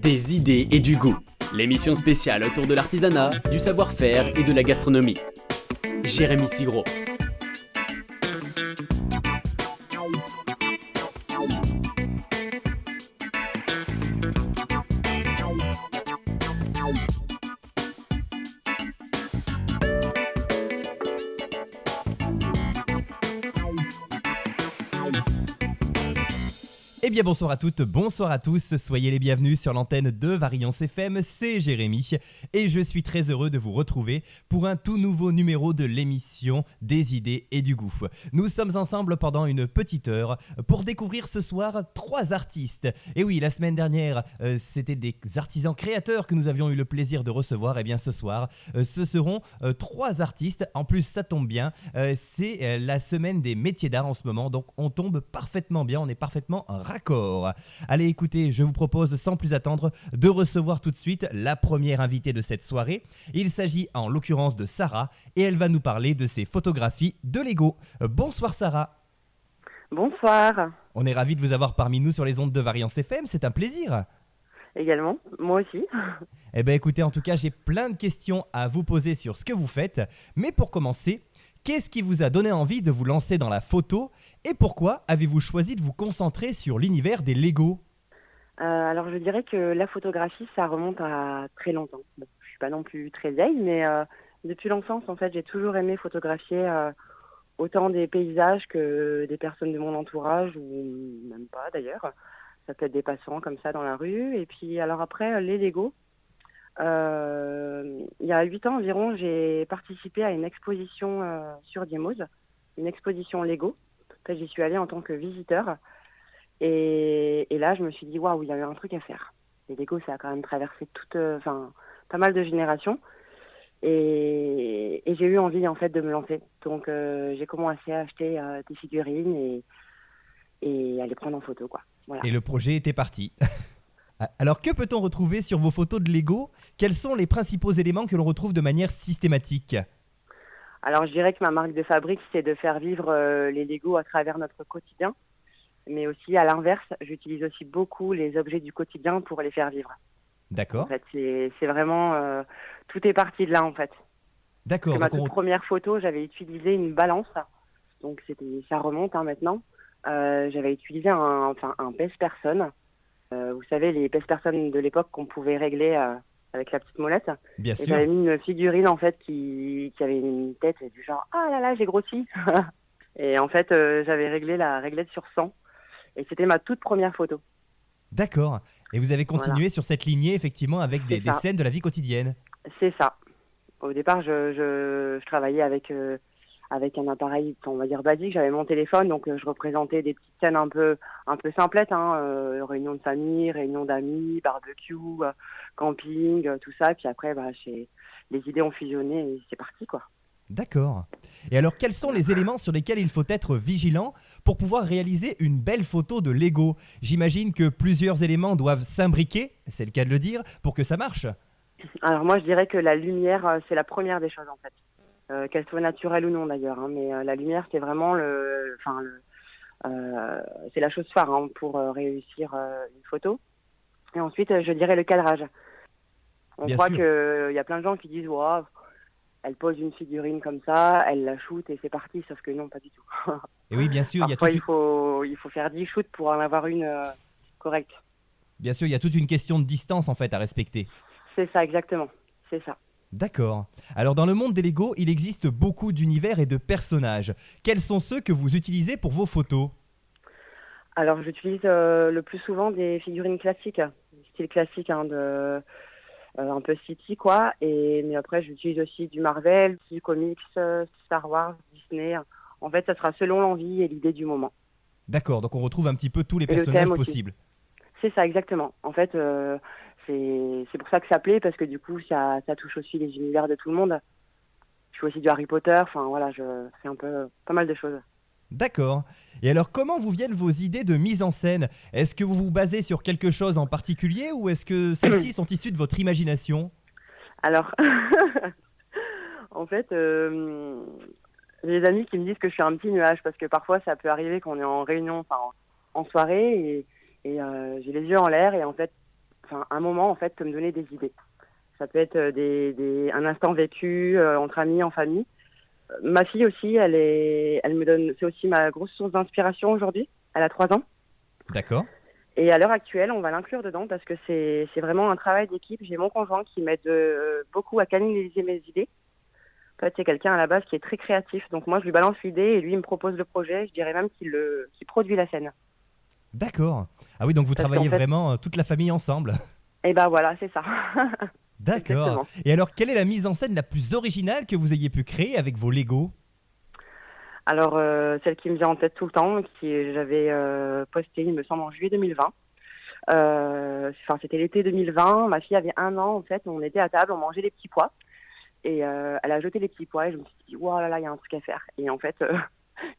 Des idées et du goût. L'émission spéciale autour de l'artisanat, du savoir-faire et de la gastronomie. Jérémy Sigro. Eh bien bonsoir à toutes, bonsoir à tous, soyez les bienvenus sur l'antenne de Variance FM, c'est Jérémy et je suis très heureux de vous retrouver pour un tout nouveau numéro de l'émission Des idées et du goût. Nous sommes ensemble pendant une petite heure pour découvrir ce soir 3 artistes. Et oui, la semaine dernière, c'était des artisans créateurs que nous avions eu le plaisir de recevoir. Et bien ce soir, ce seront 3 artistes. En plus, ça tombe bien, c'est la semaine des métiers d'art en ce moment, donc on tombe parfaitement bien, on est parfaitement raccord. Allez, écoutez, je vous propose sans plus attendre de recevoir tout de suite la première invitée de cette soirée. Il s'agit en l'occurrence de Sarah et elle va nous parler de ses photographies de Lego. Bonsoir Sarah. Bonsoir. On est ravis de vous avoir parmi nous sur les ondes de Variance FM, c'est un plaisir. Également, moi aussi. Eh bien écoutez, en tout cas, j'ai plein de questions à vous poser sur ce que vous faites. Mais pour commencer, qu'est-ce qui vous a donné envie de vous lancer dans la photo et pourquoi avez-vous choisi de vous concentrer sur l'univers des Lego ? Alors je dirais que la photographie, ça remonte à très longtemps. Bon, je suis pas non plus très vieille, mais depuis l'enfance, en fait, j'ai toujours aimé photographier autant des paysages que des personnes de mon entourage, ou même pas d'ailleurs. Ça peut être des passants comme ça dans la rue. Et puis alors après, les Lego. Il y a 8 ans environ, j'ai participé à une exposition sur Diemose, une exposition Lego. En fait, j'y suis allée en tant que visiteur. Et là, je me suis dit, waouh, il y avait un truc à faire. Les Lego, ça a quand même traversé pas mal de générations. Et j'ai eu envie, en fait, de me lancer. Donc, j'ai commencé à acheter des figurines et à les prendre en photo, quoi. Voilà. Et le projet était parti. Alors, que peut-on retrouver sur vos photos de Lego ? Quels sont les principaux éléments que l'on retrouve de manière systématique ? Alors, je dirais que ma marque de fabrique, c'est de faire vivre les Lego à travers notre quotidien. Mais aussi, à l'inverse, j'utilise aussi beaucoup les objets du quotidien pour les faire vivre. D'accord. En fait, c'est vraiment... tout est parti de là, en fait. D'accord. Ma toute première photo, j'avais utilisé une balance. Donc, ça remonte maintenant. J'avais utilisé un pèse-personne. Vous savez, les pèse-personnes de l'époque qu'on pouvait régler avec la petite molette. Bien et sûr. J'avais mis une figurine, en fait, qui avait une tête du genre « Ah là là, j'ai grossi !» Et en fait, j'avais réglé la réglette sur 100. Et c'était ma toute première photo. D'accord. Et vous avez continué Voilà. sur cette lignée, effectivement, avec des scènes de la vie quotidienne. C'est ça. Au départ, je travaillais avec un appareil, on va dire basique. J'avais mon téléphone, donc je représentais des petites scènes un peu simplettes, réunion de famille, réunion d'amis, barbecue, camping, tout ça. Puis après, les idées ont fusionné et c'est parti, quoi. D'accord. Et alors, quels sont les éléments sur lesquels il faut être vigilant pour pouvoir réaliser une belle photo de Lego ? J'imagine que plusieurs éléments doivent s'imbriquer, c'est le cas de le dire, pour que ça marche. Alors moi, je dirais que la lumière, c'est la première des choses, en fait. Qu'elle soit naturelle ou non, d'ailleurs. Mais la lumière, c'est vraiment c'est la chose phare pour réussir une photo. Et ensuite, je dirais le cadrage. On Bien croit sûr. qu'il y a plein de gens qui disent « Wow, elle pose une figurine comme ça, elle la shoot et c'est parti », sauf que non, pas du tout. Et oui, bien sûr, Parfois, il faut faire 10 shoots pour en avoir une correcte. Bien sûr, il y a toute une question de distance, en fait, à respecter. C'est ça, exactement. C'est ça. D'accord. Alors, dans le monde des Lego, il existe beaucoup d'univers et de personnages. Quels sont ceux que vous utilisez pour vos photos ? Alors, j'utilise le plus souvent des figurines classiques, style classique, un peu City, quoi. Mais après, j'utilise aussi du Marvel, du comics, Star Wars, Disney. En fait, ça sera selon l'envie et l'idée du moment. D'accord, donc on retrouve un petit peu tous les Et le personnages thème aussi. possibles. C'est ça, exactement. En fait, c'est pour ça que ça plaît, parce que du coup, ça touche aussi les univers de tout le monde. Je fais aussi du Harry Potter, enfin voilà, je fais un peu pas mal de choses. D'accord. Et alors, comment vous viennent vos idées de mise en scène ? Est-ce que vous vous basez sur quelque chose en particulier ou est-ce que celles-ci sont issues de votre imagination ? Alors, en fait, j'ai des amis qui me disent que je suis un petit nuage, parce que parfois, ça peut arriver qu'on est en réunion, en soirée, et j'ai les yeux en l'air, et en fait, un moment en fait peut me donner des idées. Ça peut être un instant vécu entre amis, en famille. Ma fille aussi, elle me donne, c'est aussi ma grosse source d'inspiration aujourd'hui. Elle a 3 ans. D'accord. Et à l'heure actuelle, on va l'inclure dedans parce que c'est vraiment un travail d'équipe. J'ai mon conjoint qui m'aide beaucoup à canaliser mes idées. En fait, c'est quelqu'un à la base qui est très créatif. Donc moi, je lui balance l'idée et lui, il me propose le projet. Je dirais même qu'il produit la scène. D'accord. Ah oui, donc vous Parce travaillez qu'en fait, vraiment toute la famille ensemble. et ben voilà, c'est ça. D'accord. Exactement. Et alors, quelle est la mise en scène la plus originale que vous ayez pu créer avec vos Lego? Alors, celle qui me vient en tête tout le temps, qui j'avais postée, il me semble, en juillet 2020. C'était l'été 2020. Ma fille avait 1 an, en fait. On était à table, on mangeait des petits pois. Et elle a jeté les petits pois et je me suis dit, wow là là, il y a un truc à faire. Et en fait,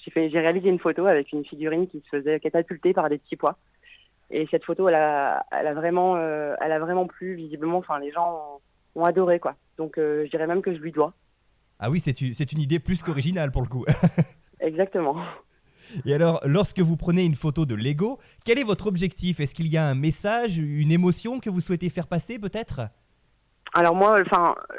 j'ai réalisé une photo avec une figurine qui se faisait catapulter par des petits pois. Et cette photo, elle a vraiment plu, visiblement. Enfin, les gens ont adoré, quoi. Donc, je dirais même que je lui dois. Ah oui, c'est une idée plus qu'originale pour le coup. Exactement. Et alors, lorsque vous prenez une photo de Lego, quel est votre objectif? Est-ce qu'il y a un message, une émotion que vous souhaitez faire passer peut-être? Alors moi,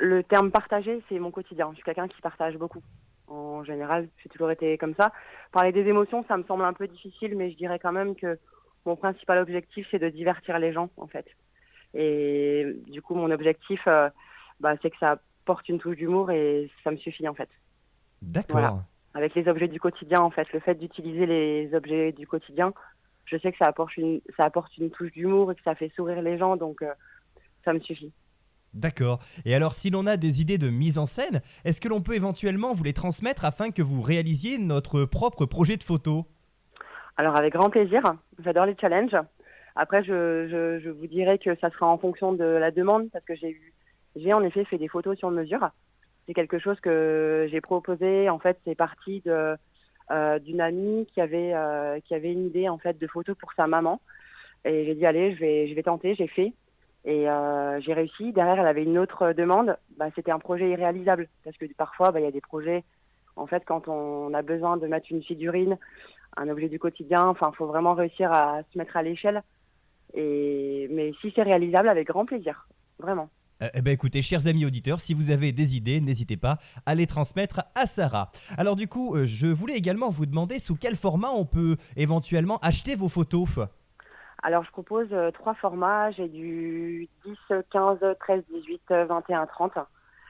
le terme partagé, c'est mon quotidien. Je suis quelqu'un qui partage beaucoup. En général, j'ai toujours été comme ça. Parler des émotions, ça me semble un peu difficile, mais je dirais quand même que mon principal objectif, c'est de divertir les gens, en fait. Et du coup, mon objectif, c'est que ça porte une touche d'humour et ça me suffit, en fait. Voilà. D'accord. Avec les objets du quotidien, en fait, le fait d'utiliser les objets du quotidien, je sais que ça apporte une touche d'humour et que ça fait sourire les gens, donc ça me suffit. D'accord. Et alors, si l'on a des idées de mise en scène, est-ce que l'on peut éventuellement vous les transmettre afin que vous réalisiez notre propre projet de photo? Alors avec grand plaisir, j'adore les challenges. Après, je vous dirais que ça sera en fonction de la demande parce que j'ai en effet fait des photos sur mesure. C'est quelque chose que j'ai proposé. En fait, c'est parti d'une amie qui avait une idée en fait de photos pour sa maman. Et j'ai dit allez, je vais tenter. J'ai fait et j'ai réussi. Derrière, elle avait une autre demande. C'était un projet irréalisable parce que parfois, il y a des projets. En fait, quand on a besoin de mettre une figurine, un objet du quotidien, faut vraiment réussir à se mettre à l'échelle. Mais si c'est réalisable, avec grand plaisir, vraiment. Écoutez, chers amis auditeurs, si vous avez des idées, n'hésitez pas à les transmettre à Sarah. Alors du coup, je voulais également vous demander sous quel format on peut éventuellement acheter vos photos. Alors, je propose 3 formats. J'ai du 10, 15, 13, 18, 21, 30.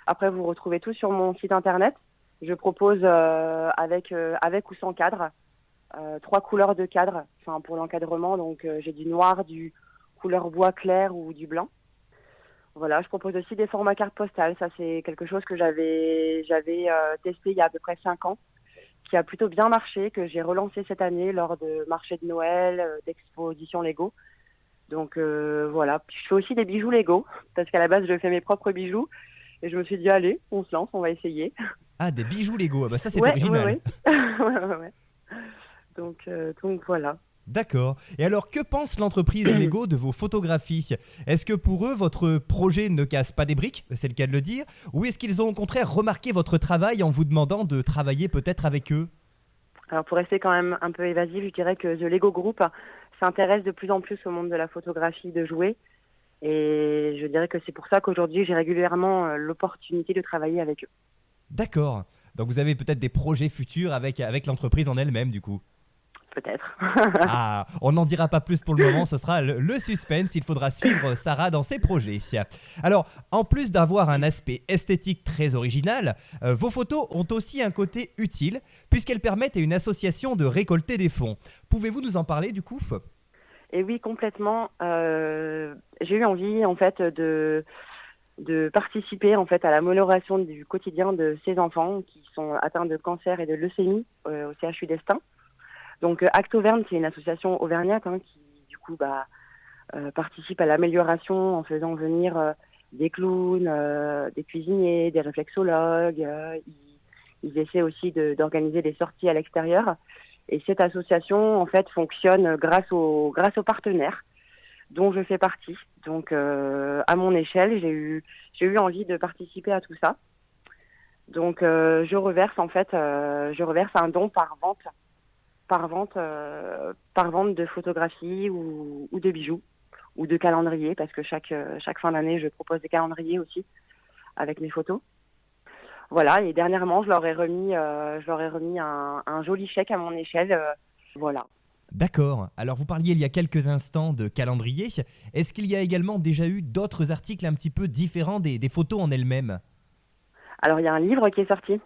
Après, vous retrouvez tout sur mon site internet. Je propose avec ou sans cadre. 3 couleurs de cadre, pour l'encadrement. Donc, j'ai du noir, du couleur bois clair ou du blanc. Voilà, je propose aussi des formats cartes postales. Ça, c'est quelque chose que j'avais testé il y a à peu près 5 ans, qui a plutôt bien marché, que j'ai relancé cette année lors de marchés de Noël, d'expositions Lego. Donc voilà. Puis je fais aussi des bijoux Lego, parce qu'à la base, je fais mes propres bijoux. Et je me suis dit, allez, on se lance, on va essayer. Ah, des bijoux Lego, ah bah ça c'est Ouais, original. ouais. Ouais. Donc voilà. D'accord. Et alors, que pense l'entreprise Lego de vos photographies? Est-ce que pour eux, votre projet ne casse pas des briques, c'est le cas de le dire, ou est-ce qu'ils ont au contraire remarqué votre travail en vous demandant de travailler peut-être avec eux? Alors pour rester quand même un peu évasif, je dirais que The Lego Group s'intéresse de plus en plus au monde de la photographie de jouets. Et je dirais que c'est pour ça qu'aujourd'hui, j'ai régulièrement l'opportunité de travailler avec eux. D'accord. Donc vous avez peut-être des projets futurs avec l'entreprise en elle-même du coup. Peut-être. Ah, on n'en dira pas plus pour le moment, ce sera le suspense, il faudra suivre Sarah dans ses projets. Alors, en plus d'avoir un aspect esthétique très original, vos photos ont aussi un côté utile, puisqu'elles permettent à une association de récolter des fonds. Pouvez-vous nous en parler du coup? Et oui, complètement. J'ai eu envie en fait de participer en fait à l'amélioration du quotidien de ces enfants qui sont atteints de cancer et de leucémie au CHU d'Estaing. Donc Acte Auvergne, c'est une association auvergnate qui du coup participe à l'amélioration en faisant venir des clowns, des cuisiniers, des réflexologues. Ils essaient aussi d'organiser des sorties à l'extérieur. Et cette association en fait fonctionne grâce aux partenaires dont je fais partie. Donc à mon échelle, j'ai eu envie de participer à tout ça. Donc je reverse un don par vente de photographies ou de bijoux ou de calendrier, parce que chaque fin d'année, je propose des calendriers aussi avec mes photos. Voilà, et dernièrement, je leur ai remis un joli chèque à mon échelle. Voilà. D'accord. Alors vous parliez il y a quelques instants de calendrier. Est-ce qu'il y a également déjà eu d'autres articles un petit peu différents des photos en elles-mêmes ? Alors, il y a un livre qui est sorti.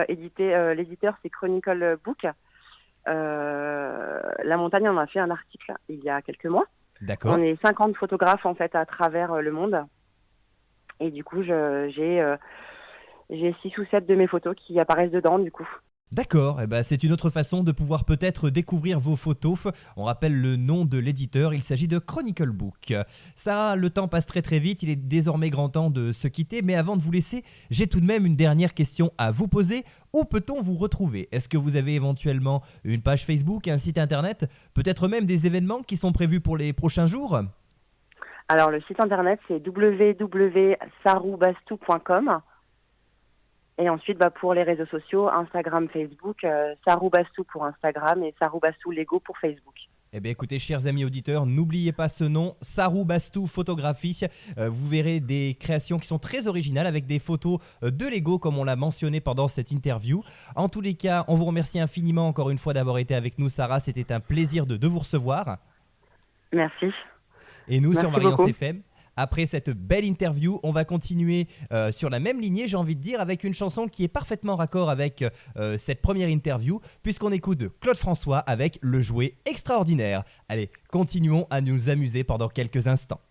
Édité, l'éditeur, c'est Chronicle Book. La Montagne en a fait un article il y a quelques mois. D'accord. On est 50 photographes, en fait, à travers le monde. Et du coup, j'ai 6 ou 7 de mes photos qui apparaissent dedans, du coup. D'accord, c'est une autre façon de pouvoir peut-être découvrir vos photos. On rappelle le nom de l'éditeur, il s'agit de Chronicle Book. Sarah, le temps passe très très vite, il est désormais grand temps de se quitter, mais avant de vous laisser, j'ai tout de même une dernière question à vous poser. Où peut-on vous retrouver ? Est-ce que vous avez éventuellement une page Facebook, un site internet, peut-être même des événements qui sont prévus pour les prochains jours ? Alors, le site internet, c'est www.saroubastou.com. Et ensuite, pour les réseaux sociaux, Instagram, Facebook, Sarou Bastou pour Instagram et Sarou Bastou Lego pour Facebook. Écoutez, chers amis auditeurs, n'oubliez pas ce nom, Sarou Bastou Photographie. Vous verrez des créations qui sont très originales avec des photos de Lego, comme on l'a mentionné pendant cette interview. En tous les cas, on vous remercie infiniment encore une fois d'avoir été avec nous, Sarah. C'était un plaisir de vous recevoir. Merci. Et nous, Merci sur Variance beaucoup. FM, après cette belle interview, on va continuer sur la même lignée, j'ai envie de dire, avec une chanson qui est parfaitement raccord avec cette première interview, puisqu'on écoute Claude François avec Le Jouet Extraordinaire. Allez, continuons à nous amuser pendant quelques instants.